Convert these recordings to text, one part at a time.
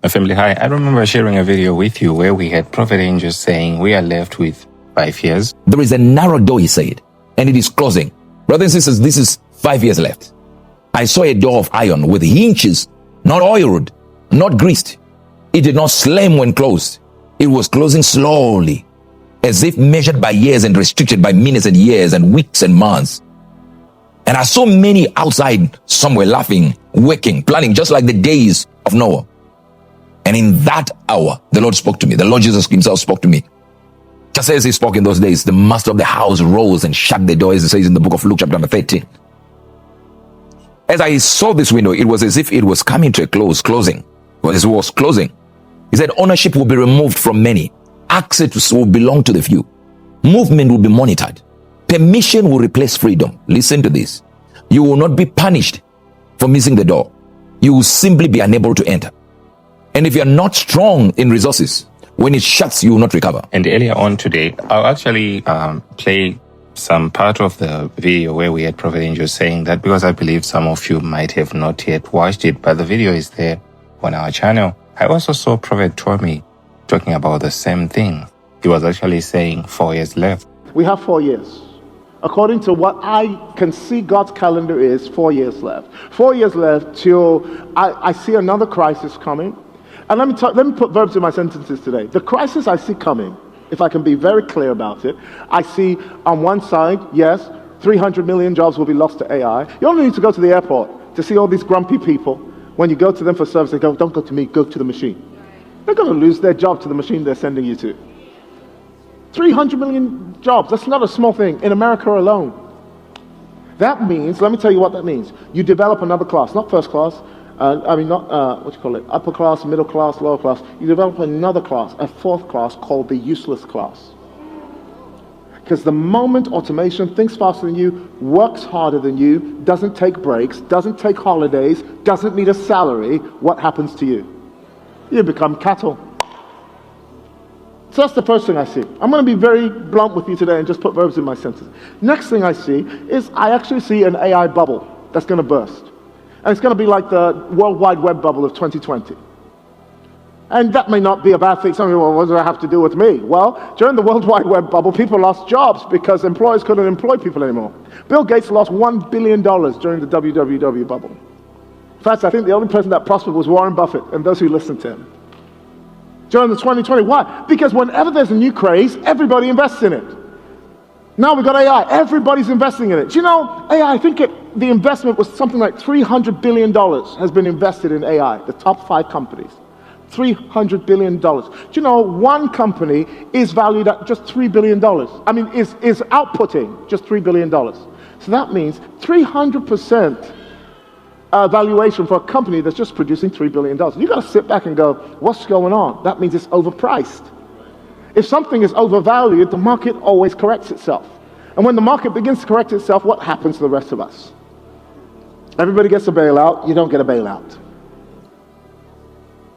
Family, hi. I remember sharing a video with you where we had Prophet Angels saying we are left with 5 years. There is a narrow door, he said, and it is closing. Brothers and sisters, this is 5 years left. I saw a door of iron with hinges, not oiled, not greased. It did not slam when closed. It was closing slowly, as if measured by years and restricted by minutes and years and weeks and months. And I saw many outside somewhere laughing, working, planning, just like the days of Noah. And in that hour, the Lord spoke to me. The Lord Jesus himself spoke to me. Just as he spoke in those days, the master of the house rose and shut the door, as it says in the book of Luke chapter 13. As I saw this window, it was as if it was coming to a closing. As it was closing, he said ownership will be removed from many. Access will belong to the few. Movement will be monitored. Permission will replace freedom. Listen to this. You will not be punished for missing the door. You will simply be unable to enter. And if you're not strong in resources, when it shuts, you will not recover. And earlier on today, I'll actually play some part of the video where we had Prophet Angel saying that, because I believe some of you might have not yet watched it, but the video is there on our channel. I also saw Prophet Tomi talking about the same thing. He was actually saying 4 years left. We have 4 years. According to what I can see, God's calendar is 4 years left. 4 years left till I see another crisis coming. And let me put verbs in my sentences today. The crisis I see coming, if I can be very clear about it, I see on one side, yes, 300 million jobs will be lost to AI. You only need to go to the airport to see all these grumpy people. When you go to them for service, they go, don't go to me, go to the machine. They're going to lose their job to the machine they're sending you to. 300 million jobs, that's not a small thing in America alone. That means, let me tell you what that means. You develop another class, not first class, upper class, middle class, lower class. You develop another class, a fourth class called the useless class. Because the moment automation thinks faster than you, works harder than you, doesn't take breaks, doesn't take holidays, doesn't need a salary, what happens to you? You become cattle. So that's the first thing I see. I'm going to be very blunt with you today and just put verbs in my sentences. Next thing I see is I actually see an AI bubble that's going to burst. And it's going to be like the World Wide Web bubble of 2020. And that may not be a bad thing. Some people, well, what does that have to do with me? Well, during the World Wide Web bubble, people lost jobs because employers couldn't employ people anymore. Bill Gates lost $1 billion during the WWW bubble. In fact, I think the only person that prospered was Warren Buffett and those who listened to him. During the 2020, why? Because whenever there's a new craze, everybody invests in it. Now we've got AI, everybody's investing in it. Do you know, AI, I think the investment was something like $300 billion has been invested in AI, the top 5 companies. $300 billion. Do you know, one company is valued at just $3 billion. I mean, is outputting just $3 billion. So that means 300% valuation for a company that's just producing $3 billion. You've got to sit back and go, what's going on? That means it's overpriced. If something is overvalued, the market always corrects itself. And when the market begins to correct itself, what happens to the rest of us? Everybody gets a bailout, you don't get a bailout.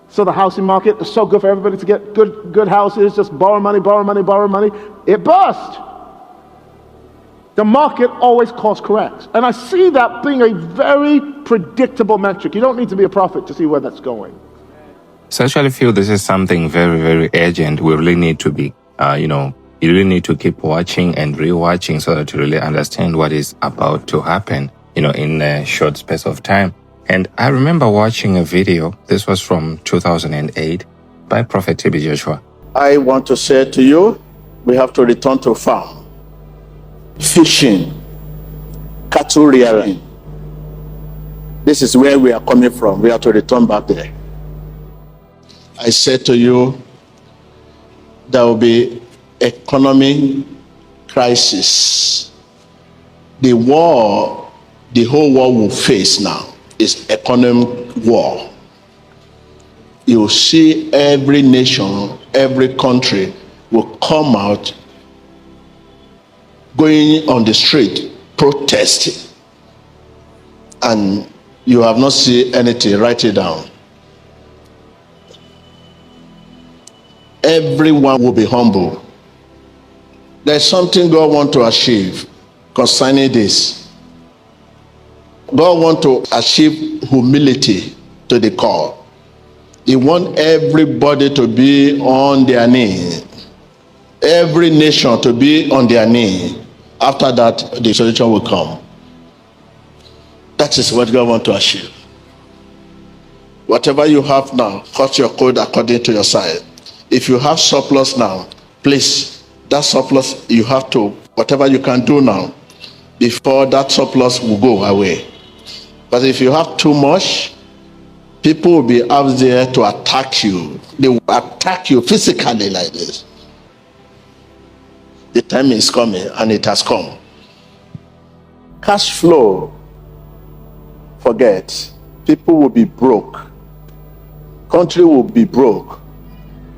So the housing market is so good for everybody to get good houses, just borrow money, borrow money, borrow money. It burst. The market always course corrects. And I see that being a very predictable metric. You don't need to be a prophet to see where that's going. So I actually feel this is something very, very urgent. We really need to be, you really need to keep watching and rewatching so that you really understand what is about to happen, in a short space of time. And I remember watching a video, this was from 2008, by Prophet T.B. Joshua. I want to say to you, we have to return to farm, fishing, cattle rearing. This is where we are coming from. We have to return back there. I said to you, there will be economic crisis. The war the whole world will face now is economic war. You see every nation, every country will come out going on the street, protesting. And you have not seen anything, write it down. Everyone will be humble. There's something God wants to achieve concerning this. God wants to achieve humility to the core. He wants everybody to be on their knee. Every nation to be on their knee. After that, the solution will come. That is what God wants to achieve. Whatever you have now, cut your code according to your size. If you have surplus now, please, that surplus you have to, whatever you can do now, before that surplus will go away. But if you have too much, people will be out there to attack you. They will attack you physically like this. The time is coming, and it has come. Cash flow, forget. People will be broke. Country will be broke.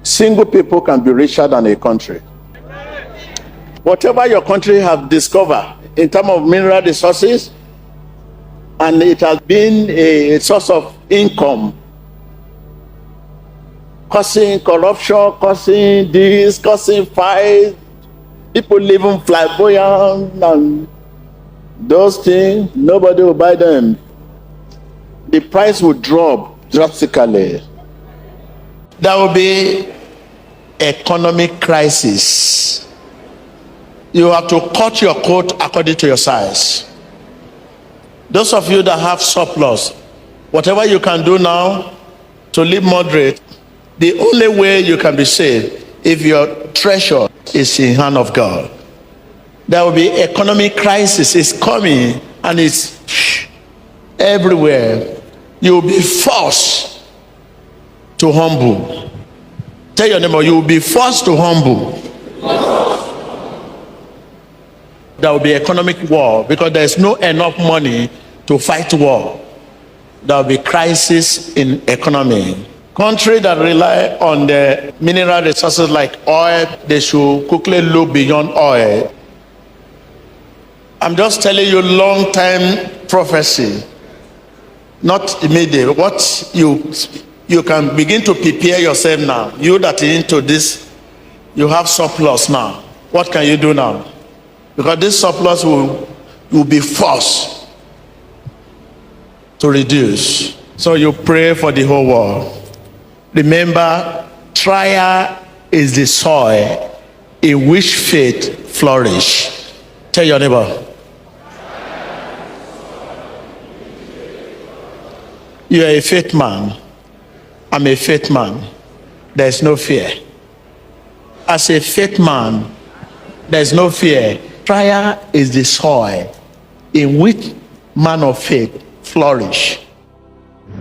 Single people can be richer than a country. Whatever your country have discovered in terms of mineral resources, and it has been a source of income, causing corruption, causing this, causing fight, people living flamboyant and those things, nobody will buy them. The price will drop drastically. There will be economic crisis. You have to cut your coat according to your size. Those of you that have surplus, whatever you can do now to live moderate, the only way you can be saved if your treasure is in the hand of God. There will be economic crisis. It's coming and it's everywhere. You will be forced to humble. Tell your neighbor, you will be forced to humble. There will be economic war because there is no enough money to fight war. There will be crisis in economy. Countries that rely on the mineral resources like oil, they should quickly look beyond oil. I'm just telling you long-time prophecy, not immediate. What you can begin to prepare yourself now. You that are into this, you have surplus now. What can you do now? Because this surplus will be forced to reduce. So you pray for the whole world. Remember, trial is the soil in which faith flourish. Tell your neighbor. You are a faith man. I'm a faith man. There is no fear. As a faith man, there is no fear. Prayer is the soil in which man of faith flourish.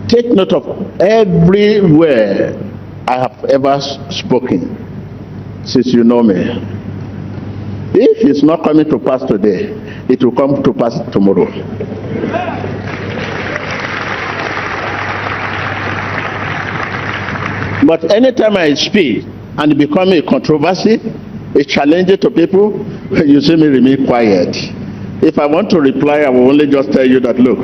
Take note of every word I have ever spoken since you know me. If it's not coming to pass today, it will come to pass tomorrow. But anytime I speak and it becomes a controversy, a challenge to people, you see me remain quiet. If I want to reply, I will only just tell you that, look,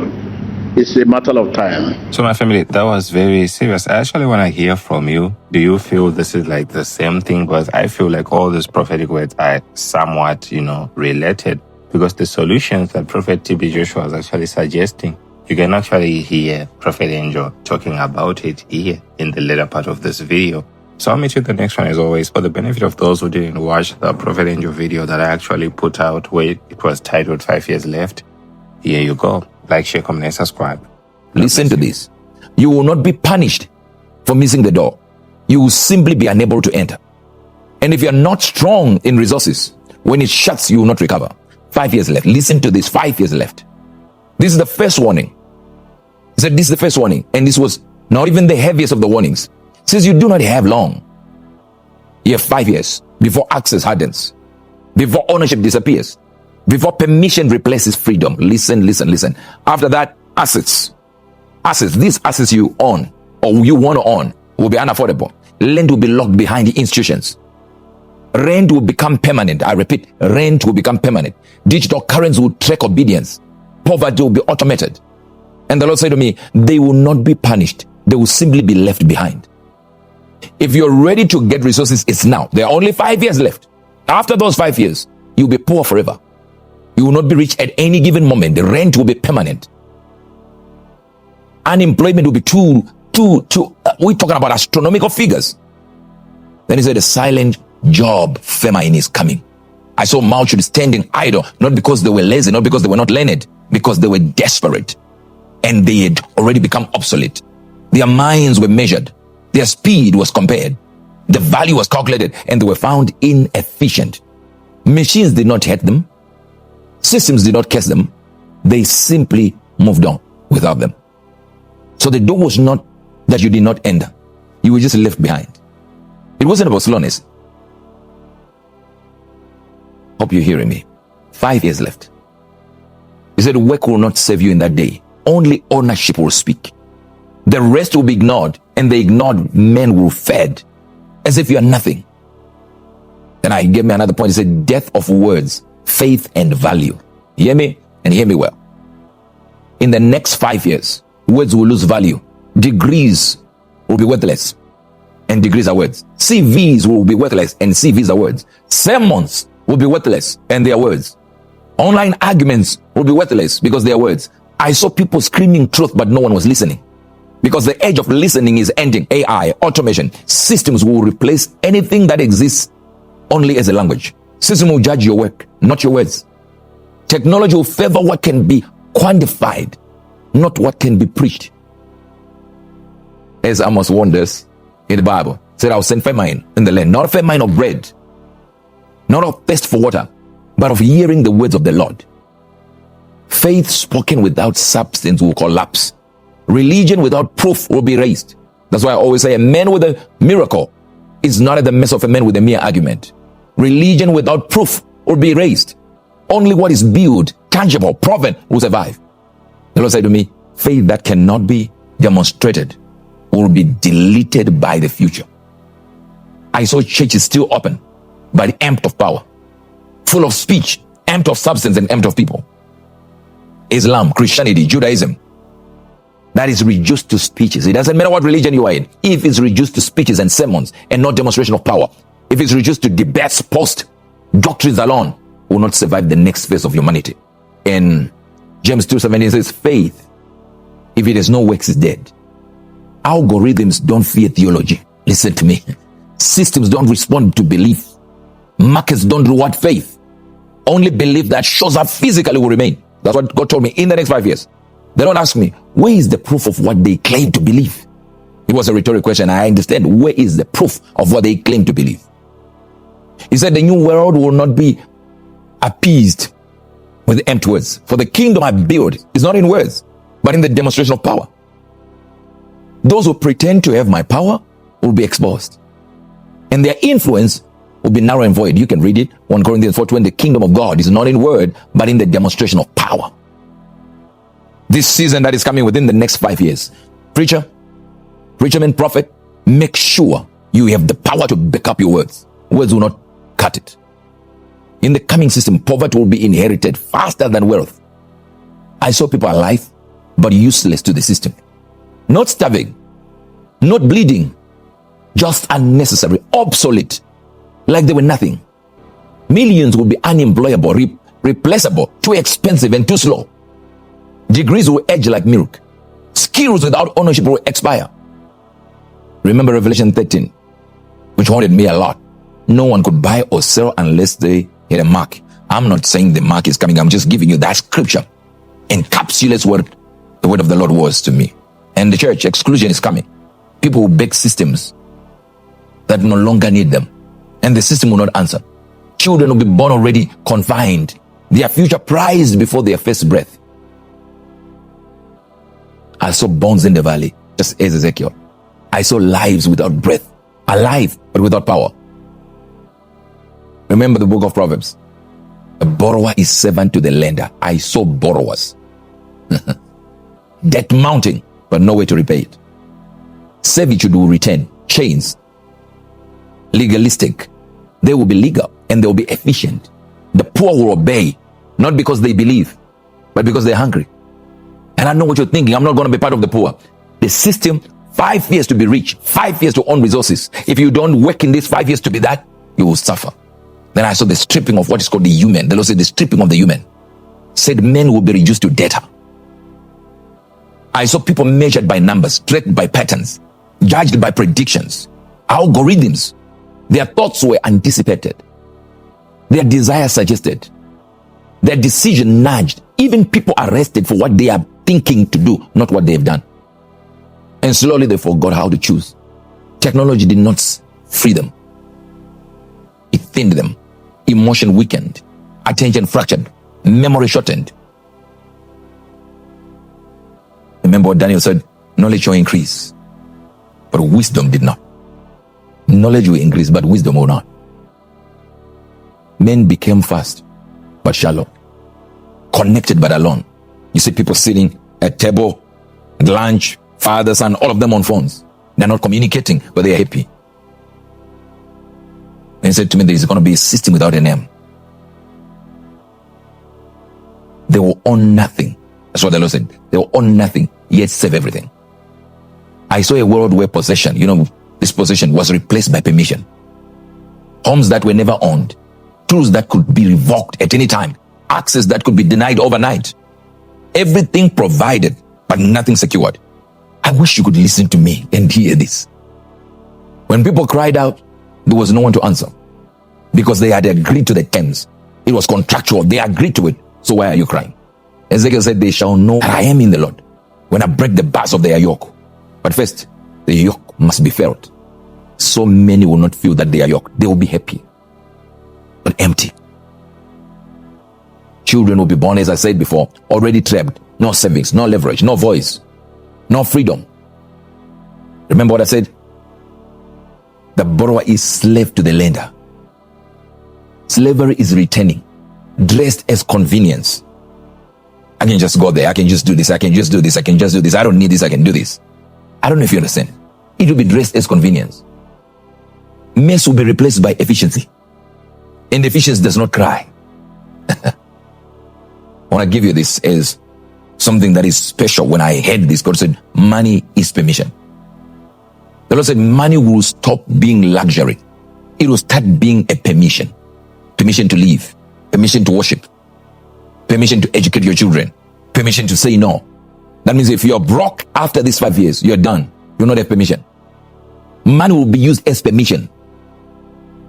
it's a matter of time. So my family, that was very serious. I actually want to hear from you. Do you feel this is like the same thing? Because I feel like all these prophetic words are somewhat, related. Because the solutions that Prophet TB Joshua is actually suggesting, you can actually hear Prophet Angel talking about it here in the later part of this video. So I'll meet you in the next one as always. For the benefit of those who didn't watch the Prophet Angel video that I actually put out where it was titled 5 Years Left, here you go. Like, share, comment, and subscribe. Listen to this. You will not be punished for missing the door. You will simply be unable to enter. And if you're not strong in resources, when it shuts, you will not recover. 5 years left. Listen to this. 5 years left. This is the first warning. He said this is the first warning. And this was not even the heaviest of the warnings. He says you do not have long. You have 5 years before access hardens, before ownership disappears, before permission replaces freedom. Listen, listen, listen. After that, assets. These assets you own or you want to own will be unaffordable. Land will be locked behind the institutions. Rent will become permanent. I repeat, rent will become permanent. Digital currency will track obedience. Poverty will be automated. And the Lord said to me, they will not be punished. They will simply be left behind. If you're ready to get resources, it's now. There are only 5 years left. After those 5 years, you'll be poor forever. You will not be rich at any given moment. The rent will be permanent. Unemployment will be too We're talking about astronomical figures. Then he said, a silent job famine is coming. I saw multitudes standing idle, not because they were lazy, not because they were not learned, because they were desperate and they had already become obsolete. Their minds were measured. Their speed was compared. The value was calculated and they were found inefficient. Machines did not hate them. Systems did not curse them. They simply moved on without them. So the door was not that you did not enter. You were just left behind. It wasn't about slowness. Hope you're hearing me. 5 years left. He said, work will not save you in that day. Only ownership will speak. The rest will be ignored, and the ignored men will fed as if you are nothing. Then he gave me another point. He said, death of words, faith and value. Hear me and hear me well. In the next 5 years, words will lose value. Degrees will be worthless, and degrees are words. CVs will be worthless, and CVs are words. Sermons will be worthless, and they are words. Online arguments will be worthless because they are words. I saw people screaming truth, but no one was listening. Because the age of listening is ending. AI, automation, systems will replace anything that exists only as a language. System will judge your work, not your words. Technology will favor what can be quantified, not what can be preached. As Amos warned us in the Bible, said, I'll send famine in the land, not a famine of bread, not of thirst for water, but of hearing the words of the Lord. Faith spoken without substance will collapse. Religion without proof will be raised. That's why I always say a man with a miracle is not at the mess of a man with a mere argument. Religion without proof will be raised. Only what is built, tangible, proven will survive. The Lord said to me, faith that cannot be demonstrated will be deleted by the future. I saw churches still open, but empty of power, full of speech, empty of substance, and empty of people. Islam, Christianity, Judaism, that is reduced to speeches. It doesn't matter what religion you are in. If it's reduced to speeches and sermons and not demonstration of power, if it's reduced to debates, post doctrines alone, will not survive the next phase of humanity. In James 2:17 says, faith, if it has no works, is dead. Algorithms don't fear theology. Listen to me. Systems don't respond to belief. Markets don't reward faith. Only belief that shows up physically will remain. That's what God told me in the next 5 years. They don't ask me, where is the proof of what they claim to believe? It was a rhetorical question. I understand. Where is the proof of what they claim to believe? He said the new world will not be appeased with empty words. For the kingdom I build is not in words, but in the demonstration of power. Those who pretend to have my power will be exposed, and their influence will be narrow and void. You can read it, 1 Corinthians 4:20. The kingdom of God is not in word, but in the demonstration of power. This season that is coming within the next 5 years, preacherman, prophet, make sure you have the power to back up your words. Words will not cut it. In the coming system, poverty will be inherited faster than wealth. I saw people alive, but useless to the system. Not starving, not bleeding, just unnecessary, obsolete, like they were nothing. Millions will be unemployable, replaceable, too expensive and too slow. Degrees will age like milk. Skills without ownership will expire. Remember Revelation 13, which haunted me a lot. No one could buy or sell unless they had a mark. I'm not saying the mark is coming. I'm just giving you that scripture encapsulates what the word of the Lord was to me. And the church, exclusion is coming. People will beg systems that no longer need them, and the system will not answer. Children will be born already confined, their future prized before their first breath. I saw bones in the valley, just as Ezekiel. I saw lives without breath, alive but without power. Remember the book of Proverbs. A borrower is servant to the lender. I saw borrowers. Debt mounting, but no way to repay it. Servitude will return. Chains. Legalistic. They will be legal and they will be efficient. The poor will obey, not because they believe, but because they're hungry. And I know what you're thinking. I'm not going to be part of the poor. The system, 5 years to be rich, 5 years to own resources. If you don't work in these 5 years to be that, you will suffer. Then I saw the stripping of what is called the human. The Lord said the stripping of the human. Said men will be reduced to data. I saw people measured by numbers, tracked by patterns. judged by predictions, algorithms. Their thoughts were anticipated. Their desires suggested. Their decision nudged. Even people arrested for what they are thinking to do, not what they've done. And slowly they forgot how to choose. Technology did not free them. It thinned them. Emotion weakened. Attention fractured. Memory shortened. Remember what Daniel said? Knowledge will increase, but wisdom did not. Knowledge will increase, but wisdom will not. Men became fast, but shallow. Connected, but alone. You see people sitting at table, at lunch, father, son, all of them on phones. They're not communicating, but they are happy. And he said to me, there is going to be a system without a name. They will own nothing. That's what the Lord said. They will own nothing, yet save everything. I saw a world where possession, this possession was replaced by permission. Homes that were never owned. Tools that could be revoked at any time. Access that could be denied overnight. Everything provided, but nothing secured. I wish you could listen to me and hear this. When people cried out, there was no one to answer. Because they had agreed to the terms. It was contractual. They agreed to it. So why are you crying? Ezekiel said, they shall know that I am in the Lord when I break the bars of their yoke. But first, the yoke must be felt. So many will not feel that they are yoked. They will be happy, but empty. Children will be born, as I said before, already trapped. No savings, no leverage, no voice, no freedom. Remember what I said? The borrower is slave to the lender. Slavery is returning, dressed as convenience. I can just go there. I can just do this. I can just do this. I can just do this. I don't need this. I can do this. I don't know if you understand. It will be dressed as convenience. Mess will be replaced by efficiency. And efficiency does not cry. I want to give you this as something that is special. When I heard this, God said, money is permission. The Lord said, money will stop being luxury. It will start being a permission. Permission to live. Permission to worship. Permission to educate your children. Permission to say no. That means if you're broke after these 5 years, you're done. You don't have permission. Money will be used as permission.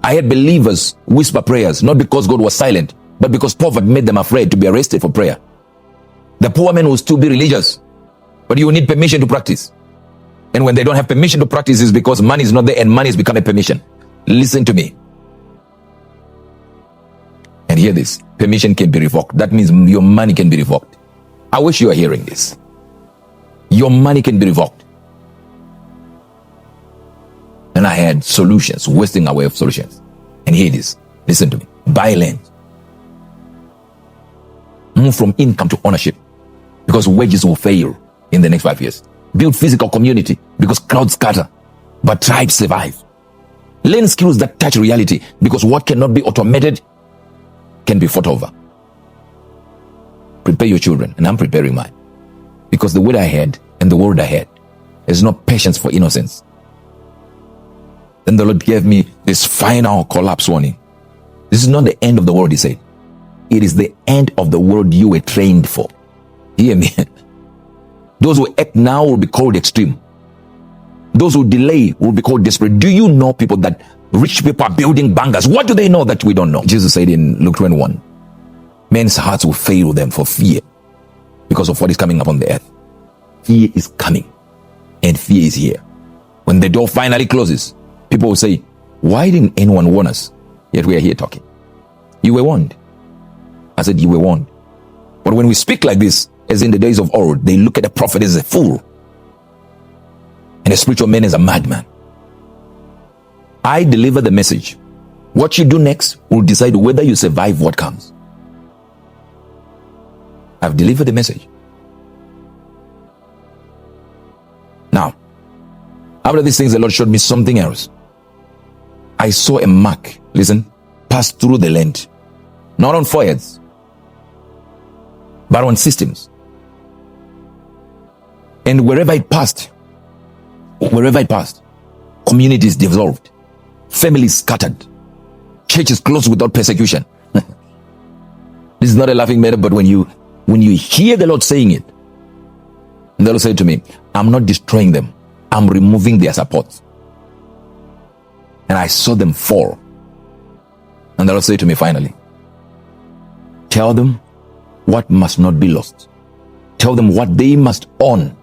I had believers whisper prayers, not because God was silent, but because poverty made them afraid to be arrested for prayer. The poor man will still be religious, but you will need permission to practice. And when they don't have permission to practice, it's because money is not there and money has become a permission. Listen to me. And hear this. Permission can be revoked. That means your money can be revoked. I wish you are hearing this. Your money can be revoked. And I had solutions, wasting away of solutions. And here it is. Listen to me. Buy land. Move from income to ownership, because wages will fail in the next 5 years. Build physical community, because crowds scatter, but tribes survive. Learn skills that touch reality, because what cannot be automated can be fought over. Prepare your children, and I'm preparing mine, because the word I had and the word I had is not patience for innocence. Then the Lord gave me this final collapse warning. This is not the end of the world, he said. It is the end of the world you were trained for. Hear me. Those who act now will be called extreme. Those who delay will be called desperate. Do you know people that rich people are building bunkers? What do they know that we don't know? Jesus said in Luke 21, men's hearts will fail them for fear because of what is coming upon the earth. Fear is coming, and fear is here. When the door finally closes, people will say, why didn't anyone warn us? Yet we are here talking. You were warned. I said, you were warned. But when we speak like this, as in the days of old, they look at a prophet as a fool and a spiritual man as a madman. I deliver the message. What you do next will decide whether you survive what comes. I've delivered the message. Now, after these things, the Lord showed me something else. I saw a mark, listen, pass through the land, not on foreheads, but on systems. And wherever it passed, communities dissolved, families scattered, churches closed without persecution. This is not a laughing matter, but when you hear the Lord saying it, the Lord said to me, I'm not destroying them, I'm removing their support. And I saw them fall. And the Lord said to me finally, tell them what must not be lost. Tell them what they must own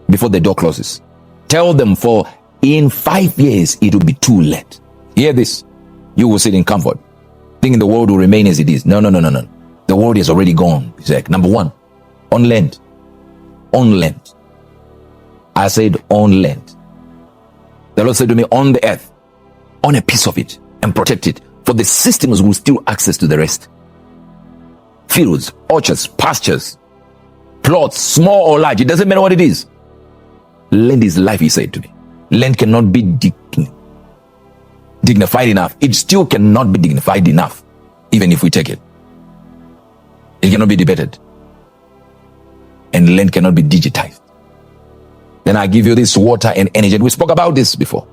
before the door closes. Tell them, for in 5 years it will be too late. Hear this. You will sit in comfort, thinking the world will remain as it is. No. The world is already gone. He's like, number one, on land. On land. I said on land. The Lord said to me, on the earth, on a piece of it, and protect it, for the systems will still access to the rest. Fields, orchards, pastures, plots, small or large, it doesn't matter what it is. Land is life, he said to me. Land cannot be dignified enough. It still cannot be dignified enough, even if we take it. It cannot be debated. And land cannot be digitized. Then I give you this water and energy. And we spoke about this before.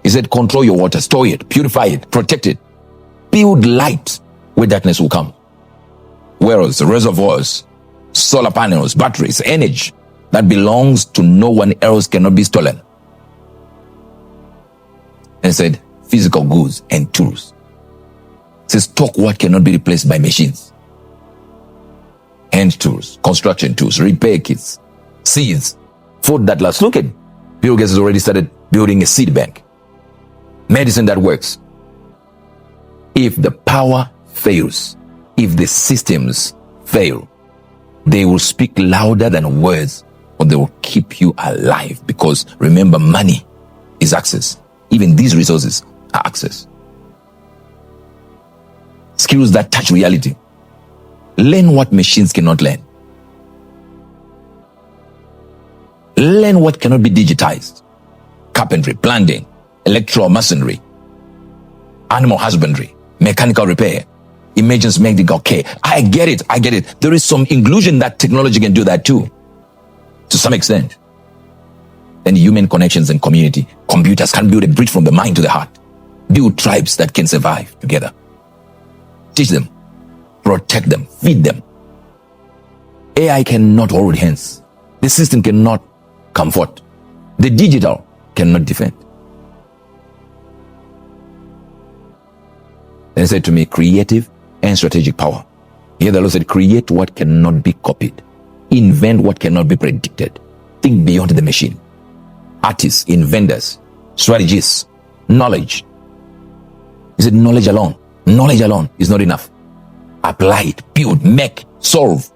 He said, control your water, store it, purify it, protect it. Build light where darkness will come. Wells, reservoirs, solar panels, batteries, energy that belongs to no one else cannot be stolen. And said, physical goods and tools. It says, stock what cannot be replaced by machines. Hand tools, construction tools, repair kits, seeds, food that lasts. Look at Bill Gates has already started building a seed bank. Medicine that works. If the power fails, if the systems fail, they will speak louder than words, or they will keep you alive. Because remember, money is access. Even these resources are access. Skills that touch reality. Learn what machines cannot learn. Learn what cannot be digitized. Carpentry, plumbing, electromasonry, animal husbandry, mechanical repair, emergency medical care. I get it. There is some inclusion that technology can do that too, to some extent. Then human connections and community. Computers can build a bridge from the mind to the heart. Build tribes that can survive together. Teach them, protect them, feed them. AI cannot hold hands. The system cannot comfort. The digital cannot defend. Then he said to me, creative and strategic power. Here the Lord said, create what cannot be copied. Invent what cannot be predicted. Think beyond the machine. Artists, inventors, strategists, knowledge. He said, knowledge alone is not enough. Apply it, build, make, solve,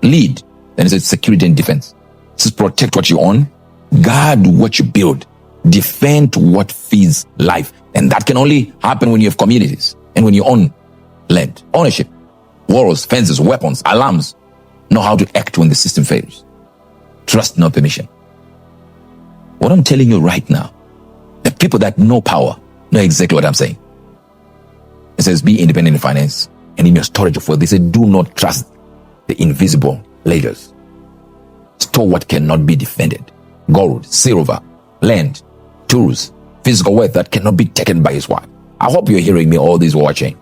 lead. Then he said, security and defense. He says, protect what you own, guard what you build, defend what feeds life. And that can only happen when you have communities and when you own land. Ownership, walls, fences, weapons, alarms. Know how to act when the system fails. Trust, no permission. What I'm telling you right now, the people that know power know exactly what I'm saying. It says, be independent in finance and in your storage of wealth. They say, do not trust the invisible leaders. Store what cannot be defended. Gold, silver, land, tools, physical wealth that cannot be taken by his wife. I hope you're hearing me, all these watching.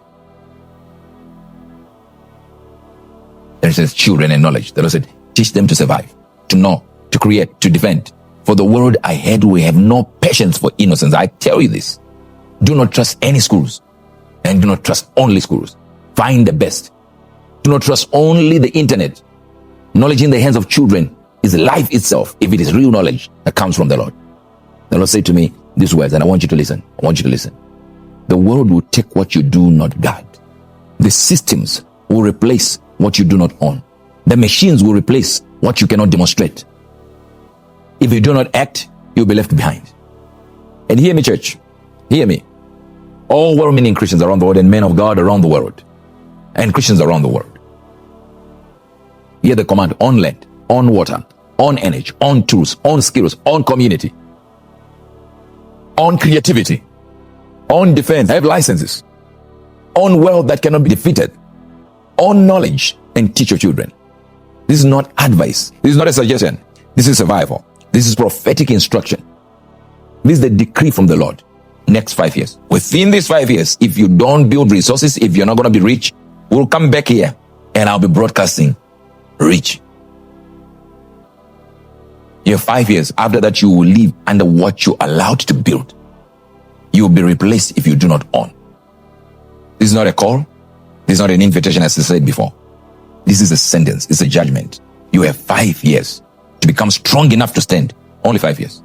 Then it says, children and knowledge. The Lord said, teach them to survive, to know, to create, to defend. For the world ahead, we have no patience for innocence. I tell you this. Do not trust any schools, and do not trust only schools. Find the best. Do not trust only the internet. Knowledge in the hands of children is life itself, if it is real knowledge that comes from the Lord. The Lord said to me these words, and I want you to listen. I want you to listen. The world will take what you do not guard. The systems will replace what you do not own. The machines will replace what you cannot demonstrate. If you do not act, you'll be left behind. And hear me, church. Hear me. All well-meaning Christians around the world and men of God around the world and Christians around the world. Hear the command: on land, on water, on energy, on tools, on skills, on community, on creativity, on defense, have licenses, on wealth that cannot be defeated, on knowledge, and teach your children. This is not advice. This is not a suggestion. This is survival. This is prophetic instruction. This is the decree from the Lord. Next 5 years. Within these 5 years, if you don't build resources, if you're not going to be rich, we'll come back here and I'll be broadcasting rich. You have 5 years. After that, you will live under what you're allowed to build. You will be replaced if you do not own. This is not a call. This is not an invitation, as I said before. This is a sentence. It's a judgment. You have 5 years to become strong enough to stand. Only 5 years.